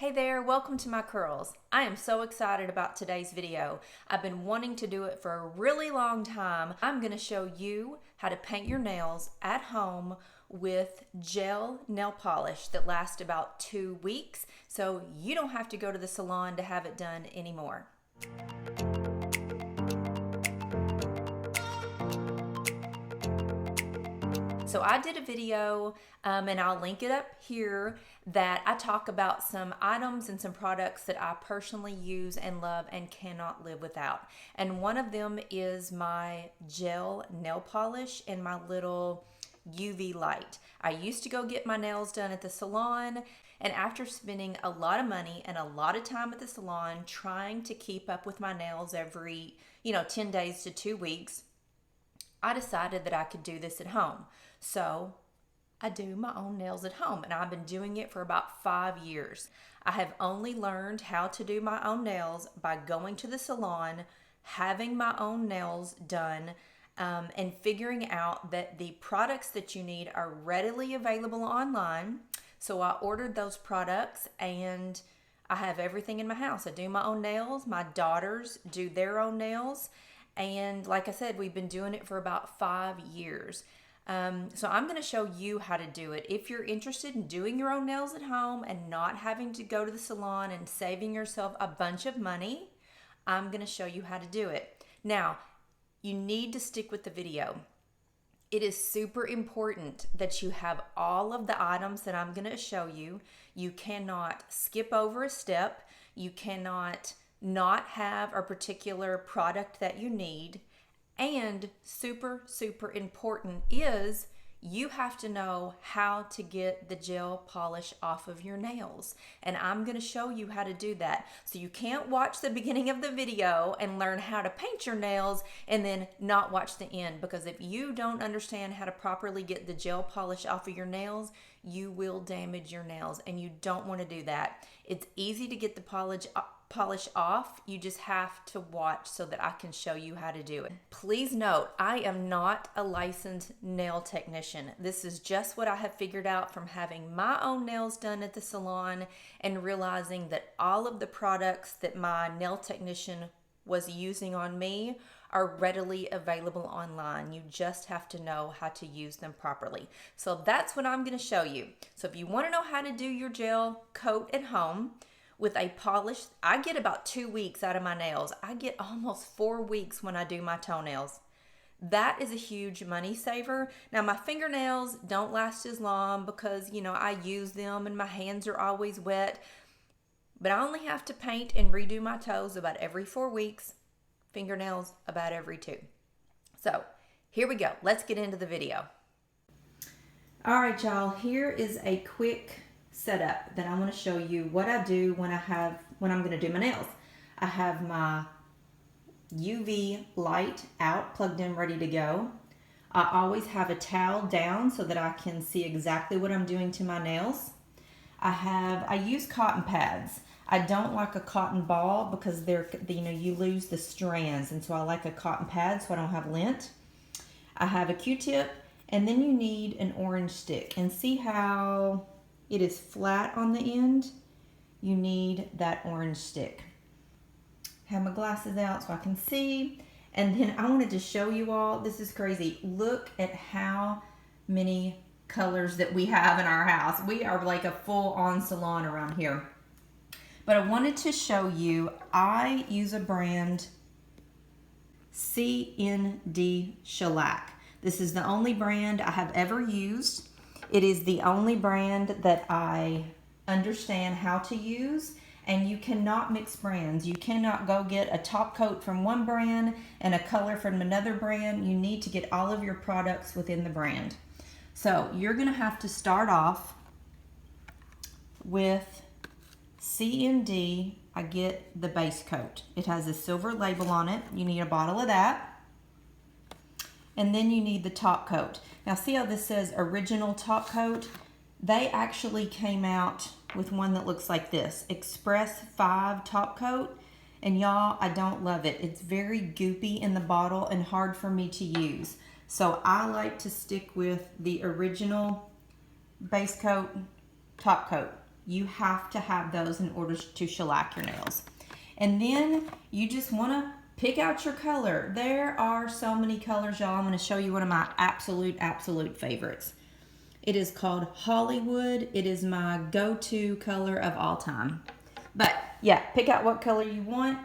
Hey there, welcome to my curls. I am so excited about today's video. I've been wanting to do it for a really long time. I'm going to show you how to paint your nails at home with gel nail polish that lasts about 2 weeks, so you don't have to go to the salon to have it done anymore. So I did a video, and I'll link it up here, that I talk about some items and some products that I personally use and love and cannot live without. And one of them is my gel nail polish and my little UV light. I used to go get my nails done at the salon, and after spending a lot of money and a lot of time at the salon trying to keep up with my nails every 10 days to 2 weeks, I decided that I could do this at home. So I do my own nails at home, and I've been doing it for about 5 years. I have only learned how to do my own nails by going to the salon, having my own nails done, and figuring out that the products that you need are readily available online. So I ordered those products, and I have everything in my house. I do my own nails. My daughters do their own nails. And like I said, we've been doing it for about 5 years. So I'm going to show you how to do it. If you're interested in doing your own nails at home and not having to go to the salon and saving yourself a bunch of money, I'm going to show you how to do it. Now, you need to stick with the video. It is super important that you have all of the items that I'm going to show you. You cannot skip over a step. You cannot not have a particular product that you need. And super, super important is you have to know how to get the gel polish off of your nails. And I'm going to show you how to do that. So you can't watch the beginning of the video and learn how to paint your nails and then not watch the end. Because if you don't understand how to properly get the gel polish off of your nails, you will damage your nails, and you don't want to do that. It's easy to get the polish off. You just have to watch so that I can show you how to do it. Please note, I am not a licensed nail technician. This is just what I have figured out from having my own nails done at the salon and realizing that all of the products that my nail technician was using on me are readily available online. You just have to know how to use them properly. So that's what I'm going to show you. So if you want to know how to do your gel coat at home with a polish, I get about 2 weeks out of my nails. I get almost 4 weeks when I do my toenails. That is a huge money saver. Now my fingernails don't last as long because, I use them and my hands are always wet. But I only have to paint and redo my toes about every 4 weeks. Fingernails about every 2. So here we go. Let's get into the video. All right, y'all. Here is a quick setup that I want to show you what I do when I'm going to do my nails. I have my UV light out, plugged in, ready to go. I always have a towel down so that I can see exactly what I'm doing to my nails. I use cotton pads. I don't like a cotton ball because you lose the strands, and so I like a cotton pad so I don't have lint. I have a Q-tip, and then you need an orange stick. And see how it is flat on the end? You need that orange stick. Have my glasses out so I can see. And then I wanted to show you all, this is crazy. Look at how many colors that we have in our house. We are like a full-on salon around here. But I wanted to show you, I use a brand, CND Shellac. This is the only brand I have ever used. It is the only brand that I understand how to use, and you cannot mix brands. You cannot go get a top coat from one brand and a color from another brand. You need to get all of your products within the brand. So you're going to have to start off with CND. I get the base coat. It has a silver label on it. You need a bottle of that. And then you need the top coat. Now see how this says original top coat? They actually came out with one that looks like this, Express 5 top coat. And y'all, I don't love it. It's very goopy in the bottle and hard for me to use. So I like to stick with the original base coat, top coat. You have to have those in order to shellac your nails. And then you just want to pick out your color. There are so many colors, y'all. I'm going to show you one of my absolute favorites. It is called Hollywood. It is my go-to color of all time. But yeah, pick out what color you want.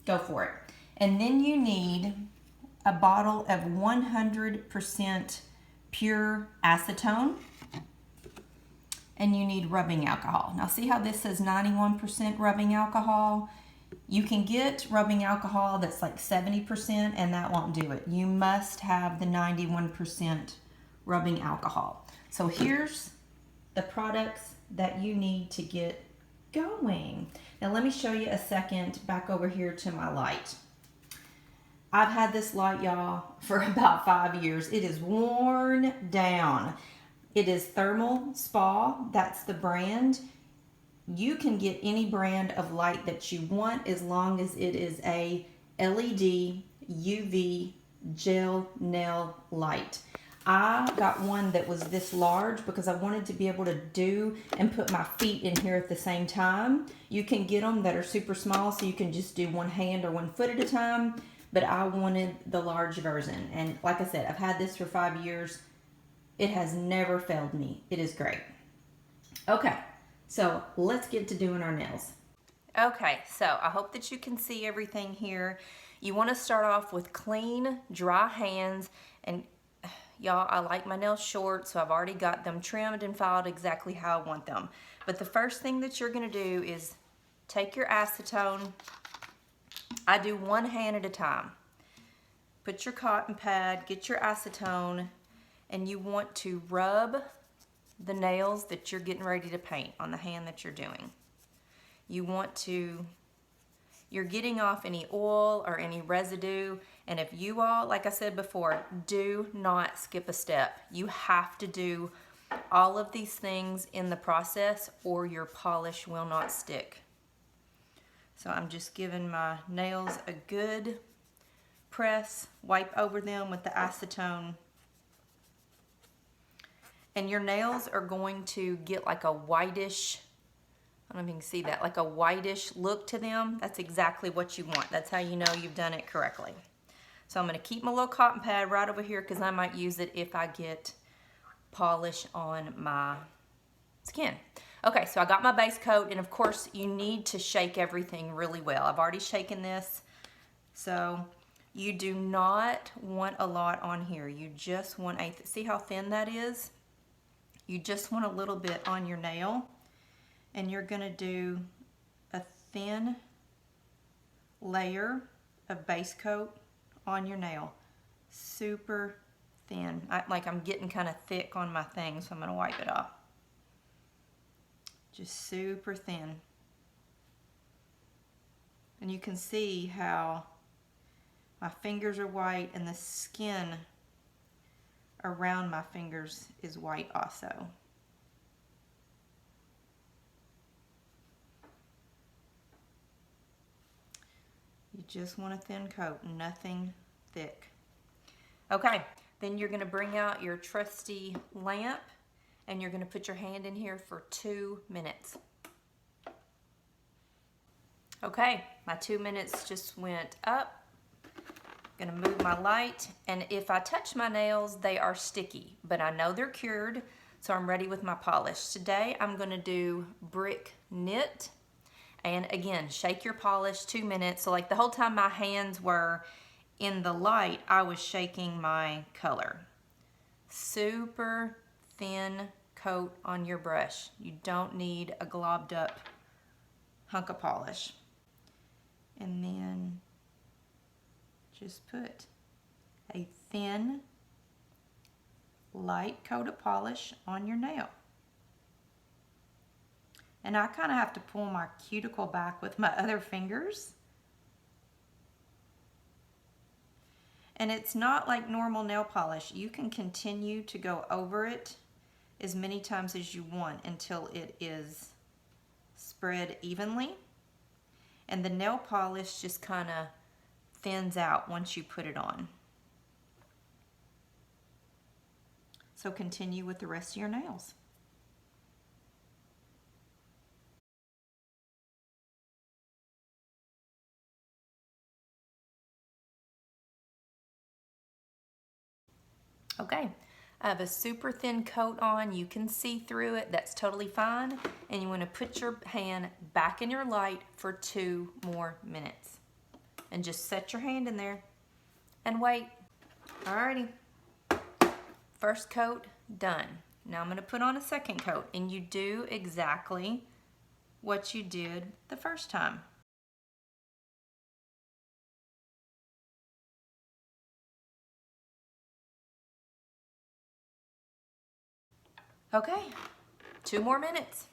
Go for it. And then you need a bottle of 100% pure acetone. And you need rubbing alcohol. Now see how this says 91% rubbing alcohol? You can get rubbing alcohol that's like 70% and that won't do it. You must have the 91% rubbing alcohol. So here's the products that you need to get going. Now let me show you a second back over here to my light. I've had this light, y'all, for about 5 years. It is worn down. It is Thermal Spa, that's the brand. You can get any brand of light that you want as long as it is a LED UV gel nail light. I got one that was this large because I wanted to be able to do and put my feet in here at the same time. You can get them that are super small so you can just do one hand or 1 foot at a time, but I wanted the large version. And like I said, I've had this for 5 years. It has never failed me. It is great. Okay, so let's get to doing our nails. Okay, so I hope that you can see everything here. You want to start off with clean, dry hands. And y'all, I like my nails short, so I've already got them trimmed and filed exactly how I want them. But the first thing that you're going to do is take your acetone. I do one hand at a time. Put your cotton pad, get your acetone, and you want to rub the nails that you're getting ready to paint on the hand that you're doing. You're getting off any oil or any residue, and if you all, like I said before, do not skip a step. You have to do all of these things in the process or your polish will not stick. So I'm just giving my nails a good press, wipe over them with the acetone. And your nails are going to get like a whitish, I don't know if you can see that, like a whitish look to them. That's exactly what you want. That's how you know you've done it correctly. So I'm going to keep my little cotton pad right over here because I might use it if I get polish on my skin. Okay, so I got my base coat, and of course you need to shake everything really well. I've already shaken this, so you do not want a lot on here. You just want see how thin that is? You just want a little bit on your nail, and you're going to do a thin layer of base coat on your nail. Super thin. I'm getting kind of thick on my thing, so I'm going to wipe it off. Just super thin. And you can see how my fingers are white and the skin around my fingers is white also. You just want a thin coat, nothing thick. Okay, then you're going to bring out your trusty lamp and you're going to put your hand in here for 2 minutes. Okay, my 2 minutes just went up. Gonna move my light, and if I touch my nails, they are sticky, but I know they're cured, so I'm ready with my polish. Today, I'm gonna do brick knit, and again, shake your polish 2 minutes. So like the whole time my hands were in the light, I was shaking my color. Super thin coat on your brush. You don't need a globbed up hunk of polish. And then just put a thin, light coat of polish on your nail. And I kind of have to pull my cuticle back with my other fingers. And it's not like normal nail polish. You can continue to go over it as many times as you want until it is spread evenly. And the nail polish just kind of thins out once you put it on. So continue with the rest of your nails. Okay, I have a super thin coat on. You can see through it. That's totally fine. And you want to put your hand back in your light for 2 more minutes. And just set your hand in there and wait. Alrighty. First coat done. Now I'm going to put on a second coat, and you do exactly what you did the first time. Okay, 2 more minutes.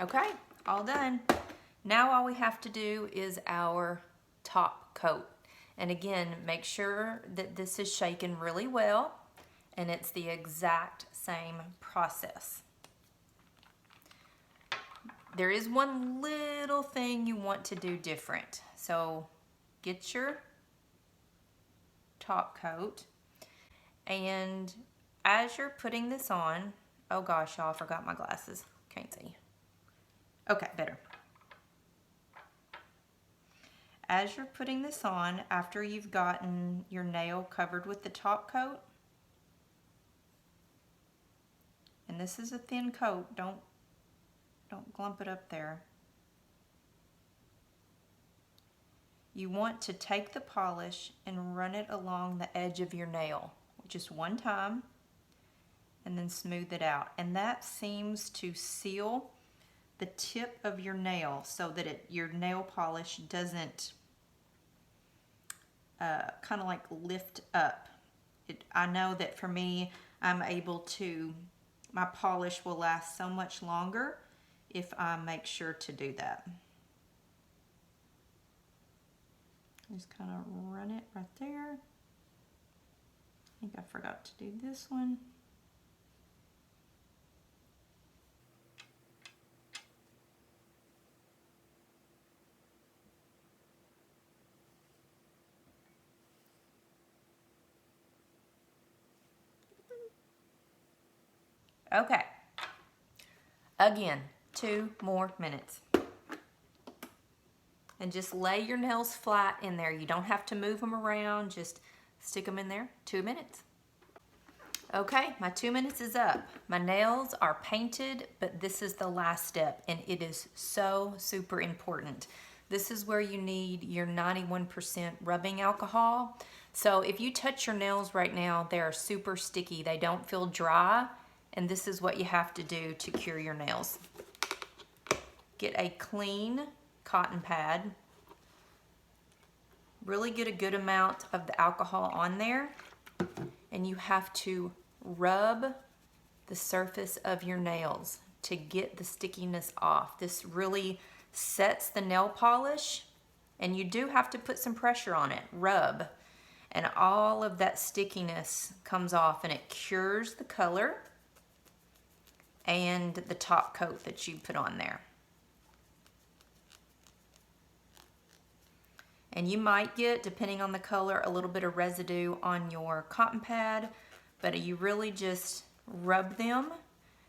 Okay, all done. Now all we have to do is our top coat. And again, make sure that this is shaken really well, and it's the exact same process. There is one little thing you want to do different. So get your top coat, and as you're putting this on, oh gosh, y'all, I forgot my glasses. Can't see. Okay, better. As you're putting this on, after you've gotten your nail covered with the top coat, and this is a thin coat, don't glump it up there. You want to take the polish and run it along the edge of your nail just one time, and then smooth it out. And that seems to seal the tip of your nail so that your nail polish doesn't kind of like lift up. I know that for me, I'm able to, my polish will last so much longer if I make sure to do that. Just kind of run it right there. I think I forgot to do this one. Okay. Again, 2 more minutes. And just lay your nails flat in there. You don't have to move them around. Just stick them in there. 2 minutes. Okay, my 2 minutes is up. My nails are painted, but this is the last step, and it is so super important. This is where you need your 91% rubbing alcohol. So if you touch your nails right now, they're super sticky. They don't feel dry, and this is what you have to do to cure your nails. Get a clean cotton pad. Really get a good amount of the alcohol on there, and you have to rub the surface of your nails to get the stickiness off. This really sets the nail polish, and you do have to put some pressure on it. Rub, and all of that stickiness comes off, and it cures the color and the top coat that you put on there. And you might get, depending on the color, a little bit of residue on your cotton pad, but you really just rub them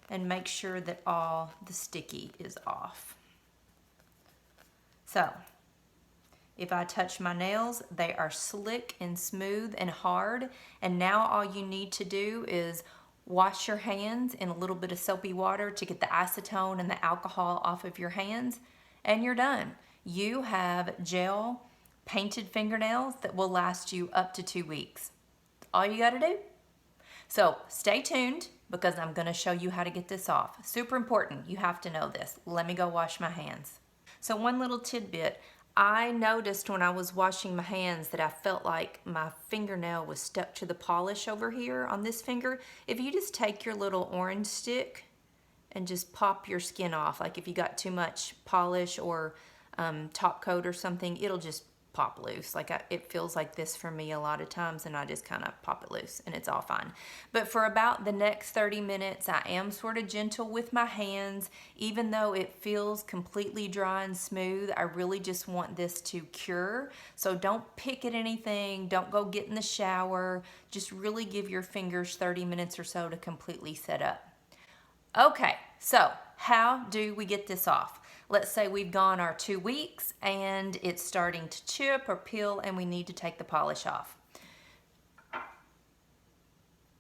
and make sure that all the sticky is off. So, if I touch my nails, they are slick and smooth and hard, and now all you need to do is wash your hands in a little bit of soapy water to get the acetone and the alcohol off of your hands, and you're done. You have gel painted fingernails that will last you up to 2 weeks. All you got to do. So stay tuned, because I'm going to show you how to get this off. Super important. You have to know this. Let me go wash my hands. So one little tidbit. I noticed when I was washing my hands that I felt like my fingernail was stuck to the polish over here on this finger. If you just take your little orange stick and just pop your skin off, like if you got too much polish or top coat or something, it'll just pop loose. Like it feels like this for me a lot of times, and I just kind of pop it loose and it's all fine. But for about the next 30 minutes, I am sort of gentle with my hands. Even though it feels completely dry and smooth, I really just want this to cure. So don't pick at anything. Don't go get in the shower. Just really give your fingers 30 minutes or so to completely set up. Okay, so how do we get this off? let's say we've gone our 2 weeks and it's starting to chip or peel and we need to take the polish off.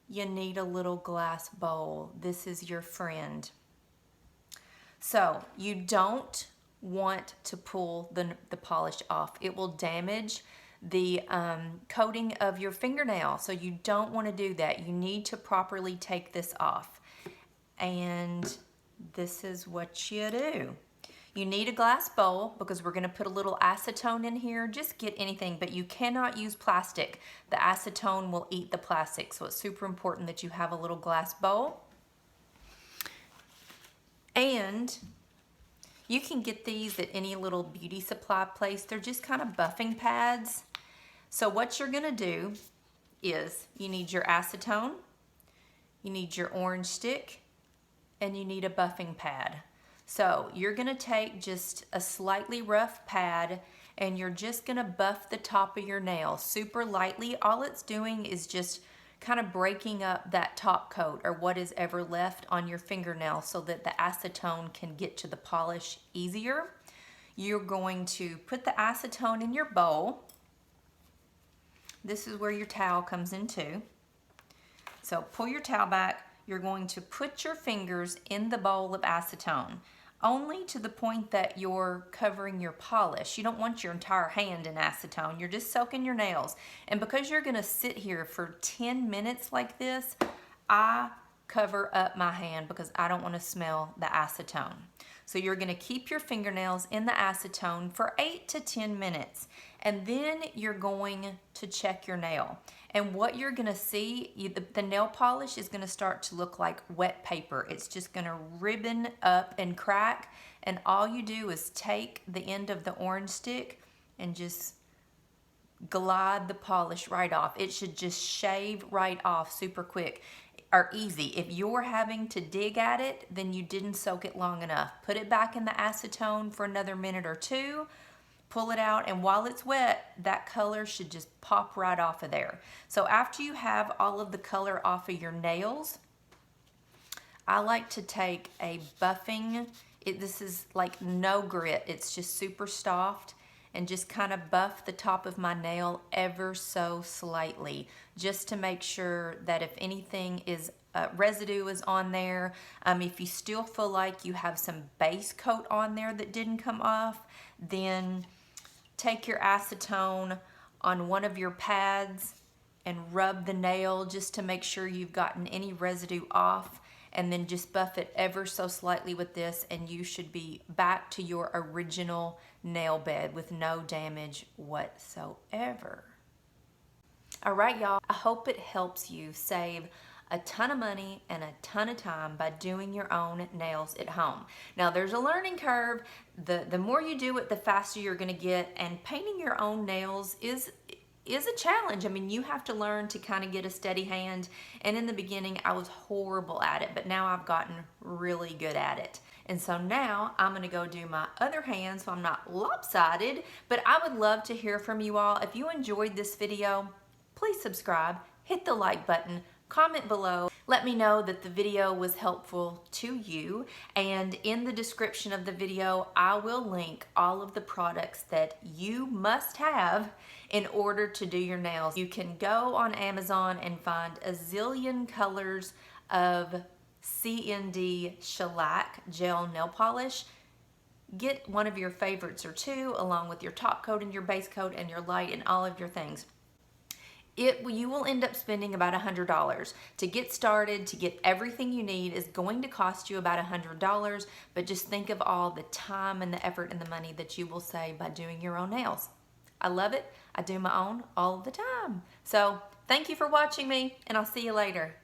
You need a little glass bowl. This is your friend. So you don't want to pull the polish off. It will damage the coating of your fingernail. So you don't want to do that. You need to properly take this off. And this is what you do. You need a glass bowl because we're going to put a little acetone in here. Just get anything, but you cannot use plastic. The acetone will eat the plastic, so it's super important that you have a little glass bowl. And you can get these at any little beauty supply place. They're just kind of buffing pads. So what you're going to do is you need your acetone, you need your orange stick, and you need a buffing pad. So you're gonna take just a slightly rough pad and you're just gonna buff the top of your nail super lightly. All it's doing is just kind of breaking up that top coat or what is ever left on your fingernail so that the acetone can get to the polish easier. You're going to put the acetone in your bowl. This is where your towel comes in too. So pull your towel back. You're going to put your fingers in the bowl of acetone, only to the point that you're covering your polish. You don't want your entire hand in acetone. You're just soaking your nails. And because you're gonna sit here for 10 minutes like this, I cover up my hand because I don't want to smell the acetone. So you're gonna keep your fingernails in the acetone for 8 to 10 minutes. And then you're going to check your nail. And what you're gonna see, the nail polish is gonna start to look like wet paper. It's just gonna ribbon up and crack. And all you do is take the end of the orange stick and just glide the polish right off. It should just shave right off super quick or easy. If you're having to dig at it, then you didn't soak it long enough. Put it back in the acetone for another minute or two. Pull it out, and while it's wet, that color should just pop right off of there. So after you have all of the color off of your nails, I like to take a buffing, this is like no grit, it's just super soft, and just kind of buff the top of my nail ever so slightly, just to make sure that if anything is residue is on there, if you still feel like you have some base coat on there that didn't come off, then take your acetone on one of your pads and rub the nail just to make sure you've gotten any residue off, and then just buff it ever so slightly with this, and you should be back to your original nail bed with no damage whatsoever. All right, y'all, I hope it helps you save a ton of money and a ton of time by doing your own nails at home. Now, there's a learning curve. The more you do it, the faster you're gonna get, and painting your own nails is a challenge. I mean, you have to learn to kind of get a steady hand, and in the beginning, I was horrible at it, but now I've gotten really good at it. And so now I'm gonna go do my other hand so I'm not lopsided, but I would love to hear from you all. If you enjoyed this video, please subscribe, hit the like button, comment below. Let me know that the video was helpful to you, and in the description of the video I will link all of the products that you must have in order to do your nails. You can go on Amazon and find a zillion colors of CND shellac gel nail polish. Get one of your favorites or two along with your top coat and your base coat and your light and all of your things. You will end up spending about $100. To get started, to get everything you need is going to cost you about $100, but just think of all the time and the effort and the money that you will save by doing your own nails. I love it. I do my own all the time. So thank you for watching me, and I'll see you later.